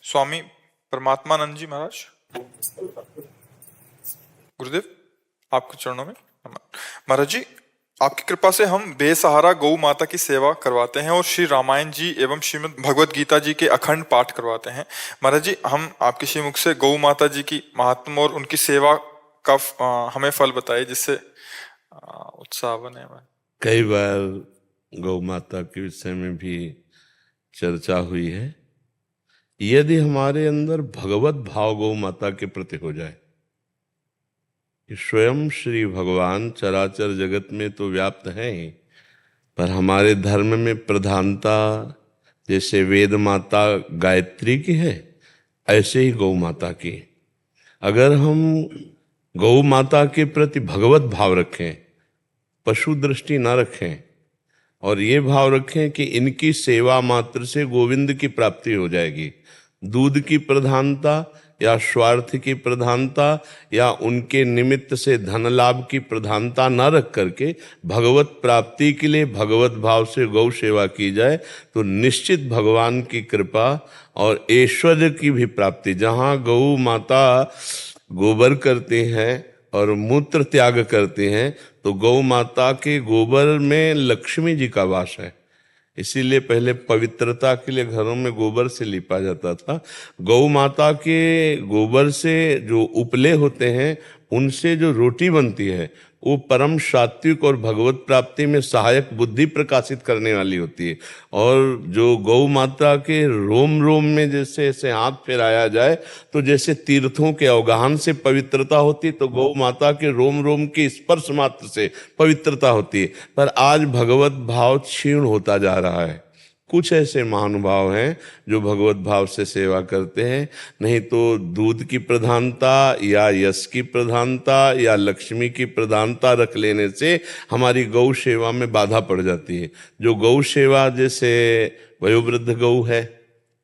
स्वामी परमात्मानंद जी महाराज, गुरुदेव आपके चरणों में महाराज जी, आपकी कृपा से हम बेसहारा गौ माता की सेवा करवाते हैं और श्री रामायण जी एवं श्रीमद् भगवत गीता जी के अखंड पाठ करवाते हैं। महाराज जी, हम आपके श्रीमुख से गौ माता जी की महात्मा और उनकी सेवा का हमें फल बताइए, जिससे उत्साह बने। कई बार गौ माता के विषय में भी चर्चा हुई है। यदि हमारे अंदर भगवत भाव गौ माता के प्रति हो जाए, कि स्वयं श्री भगवान चराचर जगत में तो व्याप्त हैं ही, पर हमारे धर्म में प्रधानता जैसे वेद माता गायत्री की है, ऐसे ही गौ माता की। अगर हम गौ माता के प्रति भगवत भाव रखें, पशु दृष्टि ना रखें, और ये भाव रखें कि इनकी सेवा मात्र से गोविंद की प्राप्ति हो जाएगी, दूध की प्रधानता या स्वार्थ की प्रधानता या उनके निमित्त से धन लाभ की प्रधानता न रख करके भगवत प्राप्ति के लिए भगवत भाव से गौ सेवा की जाए, तो निश्चित भगवान की कृपा और ऐश्वर्य की भी प्राप्ति। जहाँ गौ माता गोबर करती हैं और मूत्र त्याग करते हैं, तो गौ माता के गोबर में लक्ष्मी जी का वास है। इसीलिए पहले पवित्रता के लिए घरों में गोबर से लिपा जाता था। गौ माता के गोबर से जो उपले होते हैं, उनसे जो रोटी बनती है, वो परम सात्विक और भगवत प्राप्ति में सहायक बुद्धि प्रकाशित करने वाली होती है। और जो गौ माता के रोम रोम में जैसे ऐसे हाथ फेराया जाए, तो जैसे तीर्थों के अवगाहन से पवित्रता होती, तो गौ माता के रोम रोम के स्पर्श मात्र से पवित्रता होती है। पर आज भगवत भाव क्षीण होता जा रहा है। कुछ ऐसे महानुभाव हैं जो भगवत भाव से सेवा करते हैं, नहीं तो दूध की प्रधानता या यश की प्रधानता या लक्ष्मी की प्रधानता रख लेने से हमारी गौ सेवा में बाधा पड़ जाती है। जो गौ सेवा, जैसे वयोवृद्ध गौ है,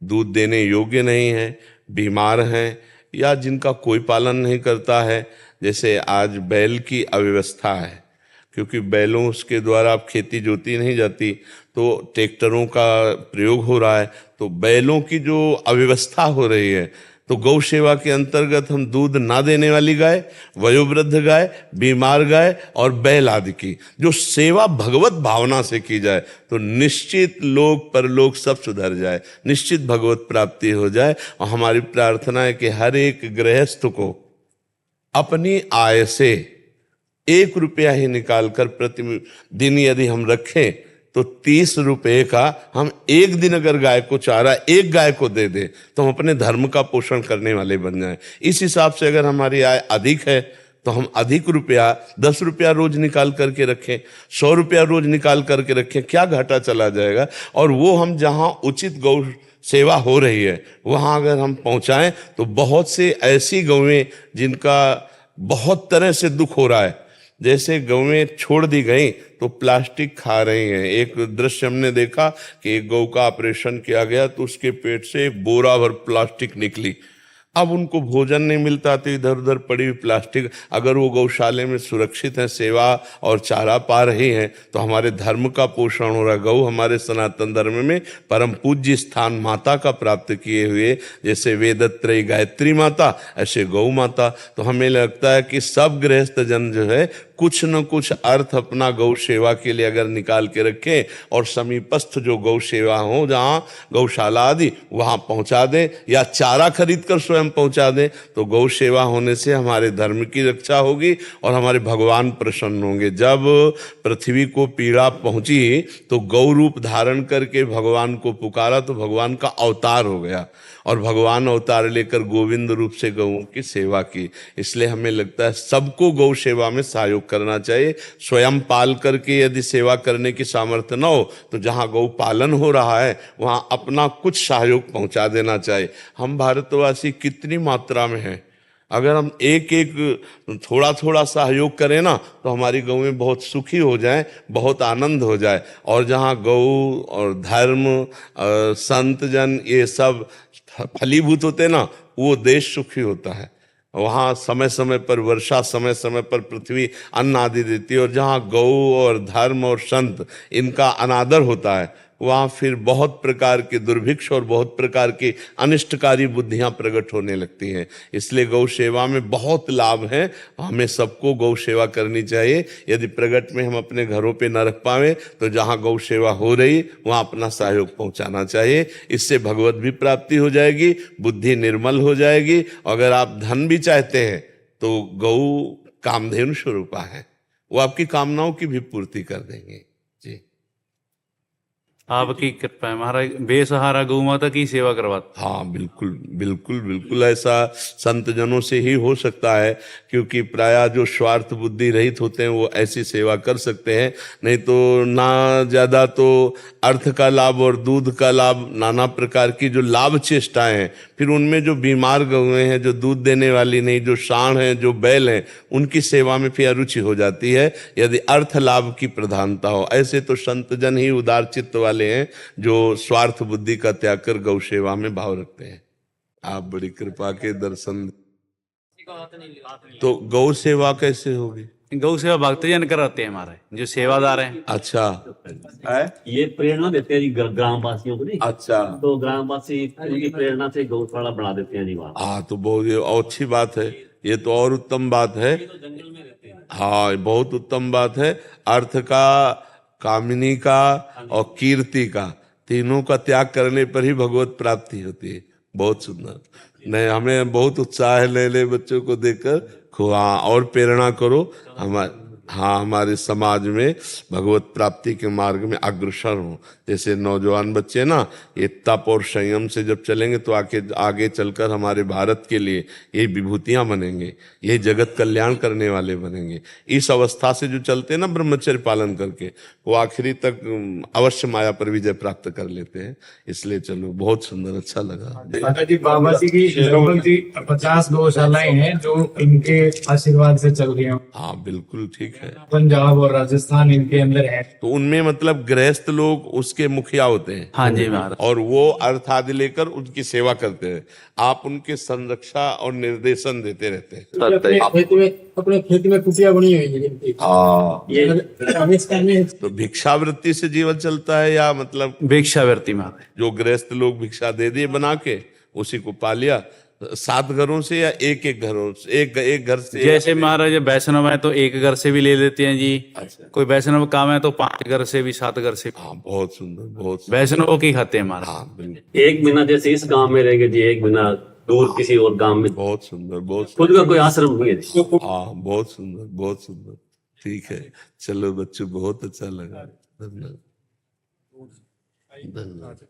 दूध देने योग्य नहीं है, बीमार हैं, या जिनका कोई पालन नहीं करता है, जैसे आज बैल की अव्यवस्था है, क्योंकि बैलों उसके द्वारा अब खेती जोती नहीं जाती, तो ट्रैक्टरों का प्रयोग हो रहा है, तो बैलों की जो अव्यवस्था हो रही है, तो गौ सेवा के अंतर्गत हम दूध ना देने वाली गाय, वयोवृद्ध गाय, बीमार गाय और बैल आदि की जो सेवा भगवत भावना से की जाए, तो निश्चित लोक परलोक सब सुधर जाए, निश्चित भगवत प्राप्ति हो जाए। और हमारी प्रार्थना है कि हर एक गृहस्थ को अपनी आय से 1 रुपया ही निकालकर प्रतिदिन यदि हम रखें, तो 30 रुपये का हम एक दिन अगर गाय को चारा एक गाय को दे दें, तो हम अपने धर्म का पोषण करने वाले बन जाएं। इस हिसाब से अगर हमारी आय अधिक है, तो हम अधिक रुपया 10 रुपया रोज निकाल करके रखें, 100 रुपया रोज निकाल करके रखें, क्या घाटा चला जाएगा। और वो हम जहाँ उचित गौ सेवा हो रही है, वहाँ अगर हम पहुँचाएं, तो बहुत से ऐसी गौएं जिनका बहुत तरह से दुख हो रहा है, जैसे गौएं छोड़ दी गई तो प्लास्टिक खा रही हैं। एक दृश्य हमने देखा कि एक गौ का ऑपरेशन किया गया, तो उसके पेट से एक बोरा भर प्लास्टिक निकली। अब उनको भोजन नहीं मिलता, तो इधर उधर पड़ी हुई प्लास्टिक, अगर वो गौशाले में सुरक्षित है, सेवा और चारा पा रही हैं, तो हमारे धर्म का पोषण हो रहा है। गौ हमारे सनातन धर्म में परम पूज्य स्थान माता का प्राप्त किए हुए, जैसे वेदत्रयी गायत्री माता, ऐसे गौ माता। तो हमें लगता है कि सब गृहस्थ जन जो है कुछ न कुछ अर्थ अपना गौ सेवा के लिए अगर निकाल के रखें, और समीपस्थ जो गौ सेवा हो, जहाँ गौशाला आदि, वहाँ पहुँचा दें, या चारा खरीद कर स्वयं पहुँचा दें, तो गौ सेवा होने से हमारे धर्म की रक्षा होगी और हमारे भगवान प्रसन्न होंगे। जब पृथ्वी को पीड़ा पहुँची, तो गौ रूप धारण करके भगवान को पुकारा, तो भगवान का अवतार हो गया, और भगवान अवतार लेकर गोविंद रूप से गौओं की सेवा की। इसलिए हमें लगता है सबको गौ सेवा में सहयोग करना चाहिए। स्वयं पाल करके यदि सेवा करने की सामर्थ्य न हो, तो जहाँ गौ पालन हो रहा है, वहाँ अपना कुछ सहयोग पहुँचा देना चाहिए। हम भारतवासी कितनी मात्रा में हैं, अगर हम एक एक थोड़ा थोड़ा सहयोग करें ना, तो हमारी गौएं बहुत सुखी हो जाएं, बहुत आनंद हो जाए। और जहाँ गौ और धर्म संत जन ये सब फलीभूत होते ना, वो देश सुखी होता है। वहाँ समय समय पर वर्षा, समय समय पर पृथ्वी अन्न आदि देती है। और जहाँ गौ और धर्म और संत इनका अनादर होता है, वहां फिर बहुत प्रकार के दुर्भिक्ष और बहुत प्रकार की अनिष्टकारी बुद्धियां प्रकट होने लगती हैं। इसलिए गौ सेवा में बहुत लाभ है, हमें सबको गौ सेवा करनी चाहिए। यदि प्रगट में हम अपने घरों पे न रख पावे तो जहां गौ सेवा हो रही वहां अपना सहयोग पहुंचाना चाहिए। इससे भगवत भी प्राप्ति हो जाएगी, बुद्धि निर्मल हो जाएगी। अगर आप धन भी चाहते हैं तो गौ कामधेनु स्वरूपा है, वो आपकी कामनाओं की भी पूर्ति कर देंगे जी। आपकी कृपा है महाराज, बेसहारा गौ माता की सेवा करवाते। हाँ बिल्कुल बिल्कुल बिल्कुल, ऐसा संत जनों से ही हो सकता है, क्योंकि प्रायः जो स्वार्थ बुद्धि रहित होते हैं वो ऐसी सेवा कर सकते हैं। नहीं तो ना ज्यादा तो अर्थ का लाभ और दूध का लाभ, नाना प्रकार की जो लाभ चेष्टाएं हैं, फिर उनमें जो बीमार गौएं हैं, जो दूध देने वाली नहीं, जो सांड हैं, जो बैल हैं, उनकी सेवा में फिर अरुचि हो जाती है यदि अर्थ लाभ की प्रधानता हो। ऐसे तो संत जन ही उदार चित्त वाले हैं जो स्वार्थ बुद्धि का त्याग कर गौ सेवा में भाव रखते हैं। आप बड़ी कृपा के दर्शन। तो गौ सेवा कैसे होगी? गौ सेवा भक्तजन कराते हैं हमारे जो सेवादार हैं। अच्छा है? ये प्रेरणा देते हैं जी ग्रामवासियों को नहीं। अच्छा, तो ग्रामवासी उनकी प्रेरणा से गौशाला बना देते हैं जी वहाँ। हाँ तो बहुत ये अच्छी बात है, ये तो और उत्तम बात है। तो जंगल में रहते हैं। हाँ ये बहुत उत्तम बात है। अर्थ का, कामिनी का और कीर्ति का, तीनों का त्याग करने पर ही भगवत प्राप्ति होती है। बहुत सुंदर। नहीं, हमें बहुत उत्साह है नए नए बच्चों को देखकर। हाँ और प्रेरणा करो हमारे समाज में भगवत प्राप्ति के मार्ग में अग्रसर हो। जैसे नौजवान बच्चे ना, ये तप और संयम से जब चलेंगे तो आगे चलकर हमारे भारत के लिए ये विभूतियां बनेंगे, ये जगत कल्याण करने वाले बनेंगे। इस अवस्था से जो चलते हैं ना ब्रह्मचर्य पालन करके, वो आखिरी तक अवश्य माया पर विजय प्राप्त कर लेते हैं। इसलिए चलो बहुत सुंदर, अच्छा लगा। माता जी बाबा जी की लगभग जी 50 गौशालाएं हैं जो इनके आशीर्वाद से चल रही हैं। हाँ बिल्कुल ठीक है। पंजाब और राजस्थान इनके अंदर है। तो उनमें मतलब गृहस्थ लोग उसके मुखिया होते हैं। हाँ जी महाराज। और वो अर्थ आदि लेकर उनकी सेवा करते हैं। आप उनके संरक्षा और निर्देशन देते रहते हैं। अपने खेत में कुटिया बनी हुई है जिनकी। ये तो भिक्षावृत्ति से जीवन चलता है या मतलब भिक्षावृत्ति महाराज। जो गृहस्थ लोग भिक्षा दे दिए बना के, उसी को पा लिया? 7 घरों से या एक एक घरों से, एक घर से? जैसे महाराज वैष्णव है तो एक घर से भी ले लेते हैं जी। अच्छा। कोई वैष्णव काम है तो 5 घर से भी, 7 घर से। हाँ बहुत सुंदर, बहुत सुंदर। वैष्णव की खाते हैं महाराज। हाँ बिल्कुल, एक महीना जैसे इस गांव में रहेंगे जी, एक महीना दूर किसी और गांव में। बहुत सुंदर, बहुत खुद का कोई आश्रम नहीं है जी। सुंदर। हाँ बहुत सुंदर, बहुत सुंदर। ठीक है, चलो बच्चों बहुत अच्छा लगा। धन्यवाद, धन्यवाद।